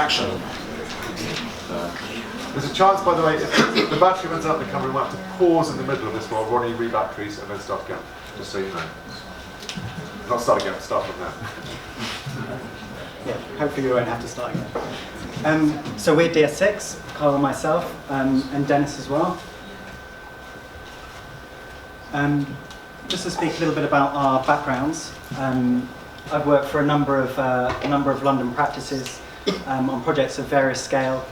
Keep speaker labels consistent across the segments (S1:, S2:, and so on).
S1: Action.
S2: There's a chance, by the way, if the battery runs out in the camera, we might have to pause in the middle of this while Ronnie re-batteries and then start again, just so you know. Not start again, start from there.
S3: Yeah, hopefully we won't have to start again. So we're DS6, Carl and myself, and Dennis as well. Just to speak a little bit about our backgrounds, I've worked for a number of London practices on projects of various scale.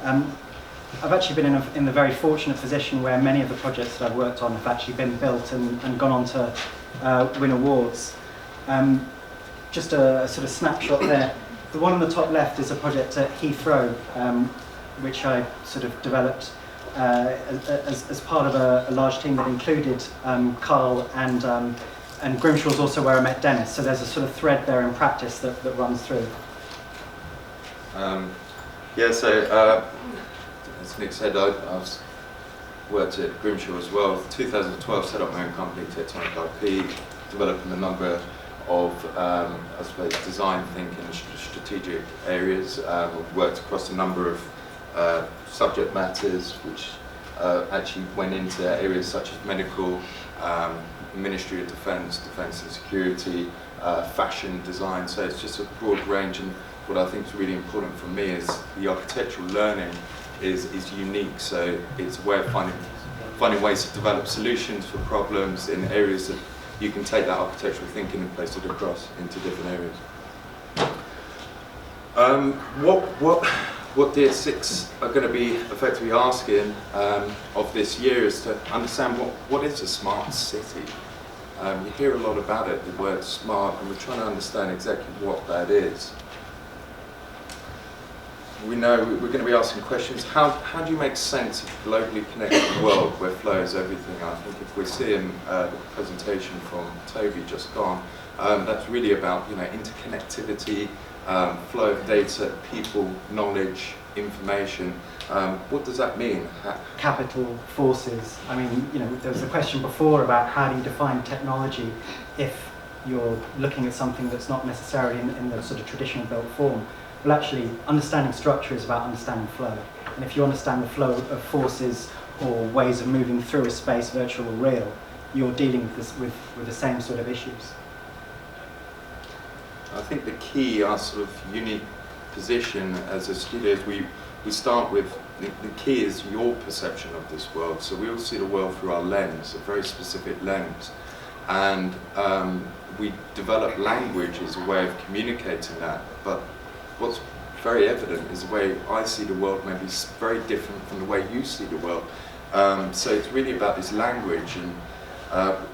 S3: I've actually been in the very fortunate position where many of the projects that I've worked on have actually been built and gone on to win awards. Just a sort of snapshot there. The one on the top left is a project at Heathrow, which I sort of developed as part of a large team that included Carl and Grimshaw's also where I met Dennis. So there's a sort of thread there in practice that runs through.
S4: As Nick said, I worked at Grimshaw as well. In 2012, set up my own company, Tectonic IP, developing a number of, I suppose, design thinking and strategic areas. Worked across a number of subject matters, which actually went into areas such as medical, Ministry of Defence, Defence and Security, fashion design. So it's just a broad range. And what I think is really important for me is the architectural learning is unique. So it's a way of finding ways to develop solutions for problems in areas that you can take that architectural thinking and place it across into different areas. What DS6 are going to be effectively asking of this year is to understand what is a smart city. You hear a lot about it, the word smart, and we're trying to understand exactly what that is. We know we're going to be asking questions. How do you make sense of a globally connected world where flow is everything? I think if we're seeing the presentation from Toby just gone, that's really about interconnectivity, flow of data, people, knowledge, information. What does that mean?
S3: Capital, forces. I mean, there was a question before about how do you define technology if you're looking at something that's not necessarily in the sort of traditional built form. Well, actually, understanding structure is about understanding flow. And if you understand the flow of forces or ways of moving through a space, virtual or real, you're dealing with the same sort of issues.
S4: I think the key, our sort of unique position as a studio is we start with, the key is your perception of this world. So we all see the world through our lens, a very specific lens. And we develop language as a way of communicating that. But what's very evident is the way I see the world may be very different from the way you see the world. So it's really about this language and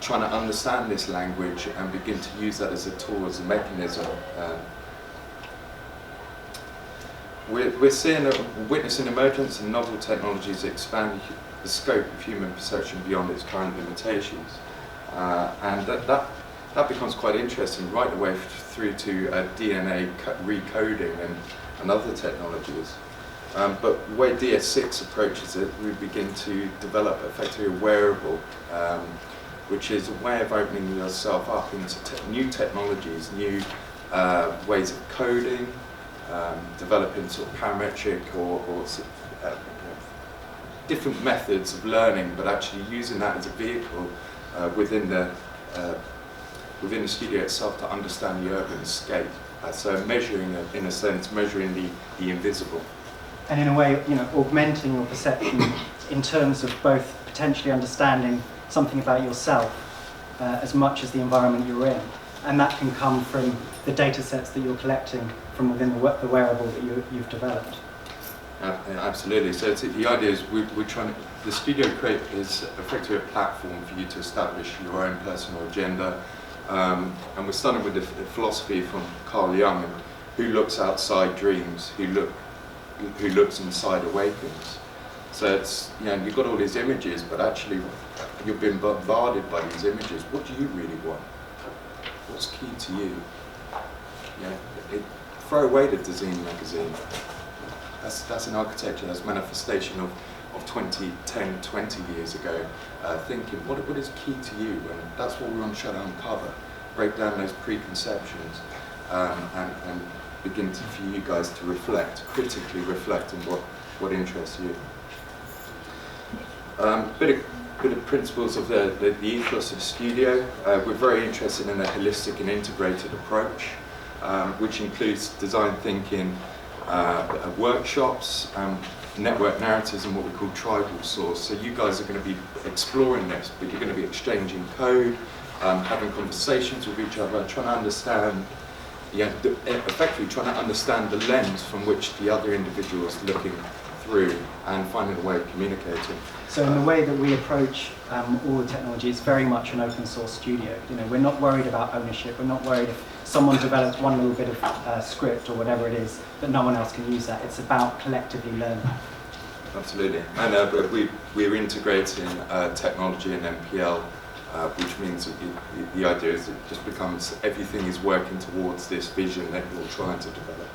S4: trying to understand this language and begin to use that as a tool, as a mechanism. We're witnessing emergence and novel technologies that expand the scope of human perception beyond its current limitations. And that becomes quite interesting right the way through to DNA recoding and other technologies. But the way DS6 approaches it, we begin to develop effectively a wearable, which is a way of opening yourself up into new technologies, new ways of coding, developing sort of parametric or different methods of learning, but actually using that as a vehicle within the studio itself to understand the urban scape. So measuring, in a sense, measuring the invisible.
S3: And in a way, augmenting your perception in terms of both potentially understanding something about yourself as much as the environment you're in. And that can come from the data sets that you're collecting from within the wearable that you've developed.
S4: Absolutely. So the idea is we're trying to, the Studio Create is effectively a platform for you to establish your own personal agenda. And we're starting with the philosophy from Carl Jung, who looks outside dreams, who looks inside awakens. So it's, you've got all these images, but actually you've been bombarded by these images. What do you really want? What's key to you? Throw away the Dazine magazine. That's an architecture, that's manifestation of 20 years ago, thinking, what is key to you? And that's what we want to try to uncover, break down those preconceptions, and begin for you guys to reflect, critically reflect on what interests you. Bit of principles of the ethos of Studio. We're very interested in a holistic and integrated approach, which includes design thinking, workshops, network narratives, and what we call tribal source. So you guys are going to be exploring this, but you're going to be exchanging code, having conversations with each other, trying to understand, effectively trying to understand the lens from which the other individual is looking through, and finding a way of communicating.
S3: So in the way that we approach all the technology, it's very much an open source studio. We're not worried about ownership. We're not worried if someone develops one little bit of script or whatever it is, that no one else can use that. It's about collectively learning.
S4: Absolutely. And we're integrating technology and MPL, which means that the idea is it just becomes everything is working towards this vision that you're trying to develop.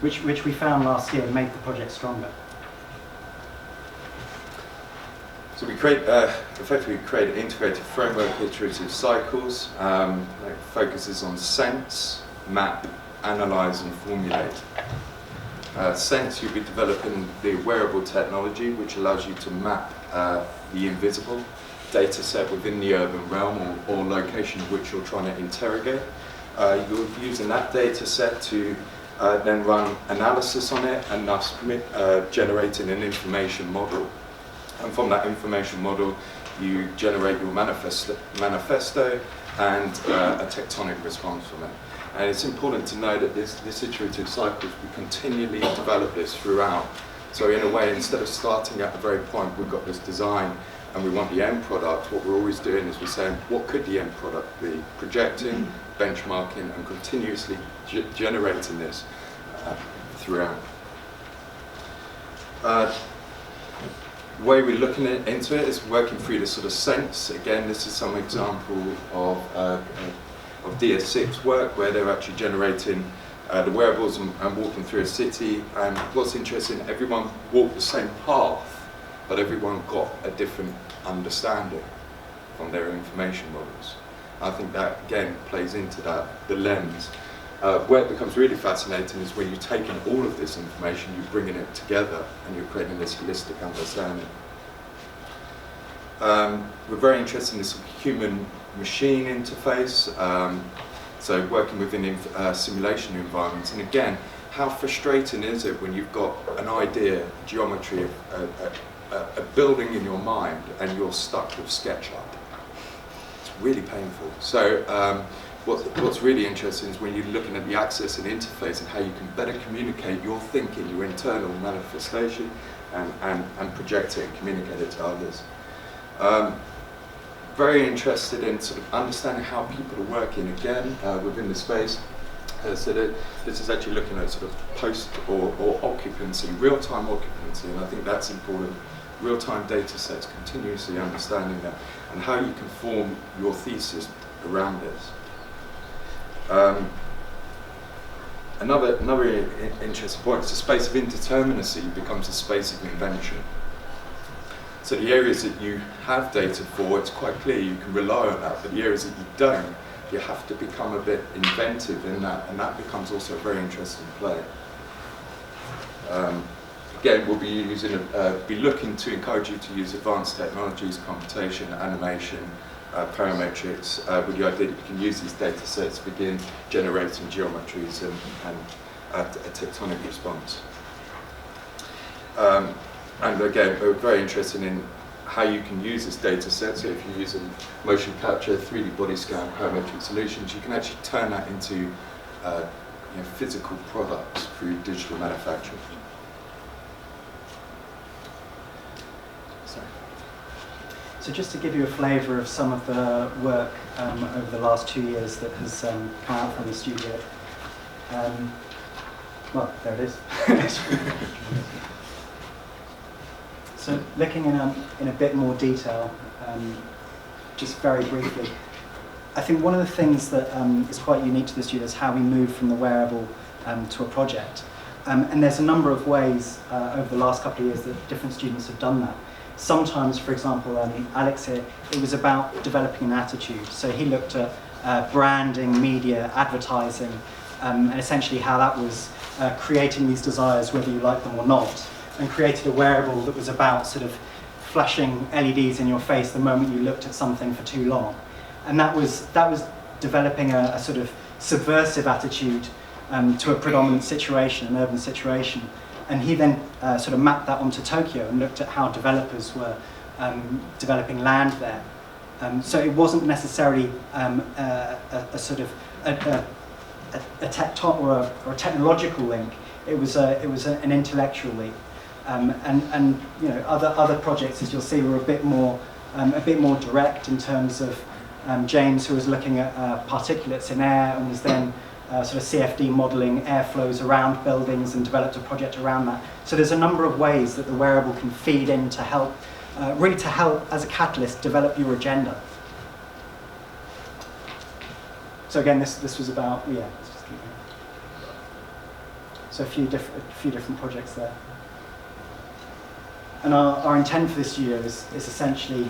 S3: Which we found last year made the project stronger.
S4: So we effectively create an integrated framework, iterative cycles, that focuses on sense, map, analyze, and formulate. Sense, you'll be developing the wearable technology, which allows you to map the invisible data set within the urban realm or location of which you're trying to interrogate. You're using that data set to then run analysis on it, and thus generating an information model. And from that information model, you generate your manifesto and a tectonic response from it. And it's important to know that this iterative cycles, we continually develop this throughout. So in a way, instead of starting at the very point we've got this design and we want the end product, what we're always doing is we're saying, what could the end product be? Projecting, benchmarking, and continuously generating this throughout. The way we're looking into it is working through this sort of sense. Again, this is some example of DS6 work where they're actually generating the wearables and walking through a city. And what's interesting, everyone walked the same path, but everyone got a different understanding from their information models. I think that, again, plays into that, the lens. Where it becomes really fascinating is when you're taking all of this information, you're bringing it together, and you're creating this holistic understanding. We're very interested in this human-machine interface, so working within simulation environments. And again, how frustrating is it when you've got an idea, geometry of a building in your mind, and you're stuck with SketchUp? It's really painful. So. What's really interesting is when you're looking at the access and interface and how you can better communicate your thinking, your internal manifestation, and project it and communicate it to others. Very interested in sort of understanding how people are working again within the space. So that this is actually looking at sort of post or occupancy, real-time occupancy, and I think that's important. Real-time data sets, continuously understanding that, and how you can form your thesis around this. Another interesting point is the space of indeterminacy becomes a space of invention. So the areas that you have data for, it's quite clear you can rely on that, but the areas that you don't, you have to become a bit inventive in that, and that becomes also a very interesting play. Again, we'll be looking to encourage you to use advanced technologies, computation, animation, parametrics, with the idea that you can use these data sets to begin generating geometries and a tectonic response. And again, we're very interested in how you can use this data set. So if you're using motion capture, 3D body scan, parametric solutions, you can actually turn that into physical products through digital manufacturing.
S3: So just to give you a flavour of some of the work over the last 2 years that has come out from the studio. Well, there it is. So looking in a bit more detail, just very briefly, I think one of the things that is quite unique to the studio is how we move from the wearable to a project. And there's a number of ways over the last couple of years that different students have done that. Sometimes, for example, Alex here, it was about developing an attitude. So he looked at branding, media, advertising, and essentially how that was creating these desires whether you like them or not, and created a wearable that was about sort of flashing LEDs in your face the moment you looked at something for too long. And that was developing a sort of subversive attitude to a predominant situation, an urban situation. And he then sort of mapped that onto Tokyo and looked at how developers were developing land there. So it wasn't necessarily a sort of a technological link. It was an intellectual link. And you know, other projects, as you'll see, were a bit more direct in terms of James, who was looking at particulates in air and was then sort of CFD modelling airflows around buildings and developed a project around that. So there's a number of ways that the wearable can feed in to help, really to help as a catalyst develop your agenda. So again, this was about, yeah, let's just keep going. So a few different projects there. And our intent for this year is essentially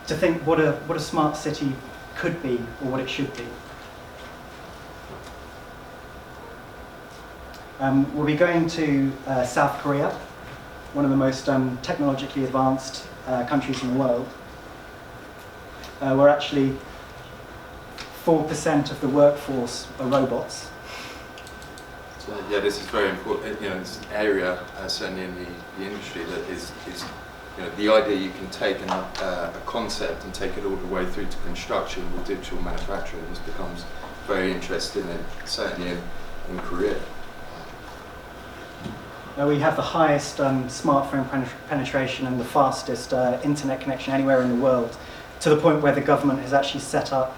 S3: to think what a smart city could be or what it should be. We'll be going to South Korea, one of the most technologically advanced countries in the world. We're actually 4% of the workforce are robots.
S4: So yeah, this is very important. You know, it's an area certainly in the industry that is you know, the idea you can take a concept and take it all the way through to construction with digital manufacturing. This becomes very interesting, certainly in Korea.
S3: We have the highest smartphone penetration and the fastest internet connection anywhere in the world, to the point where the government has actually set up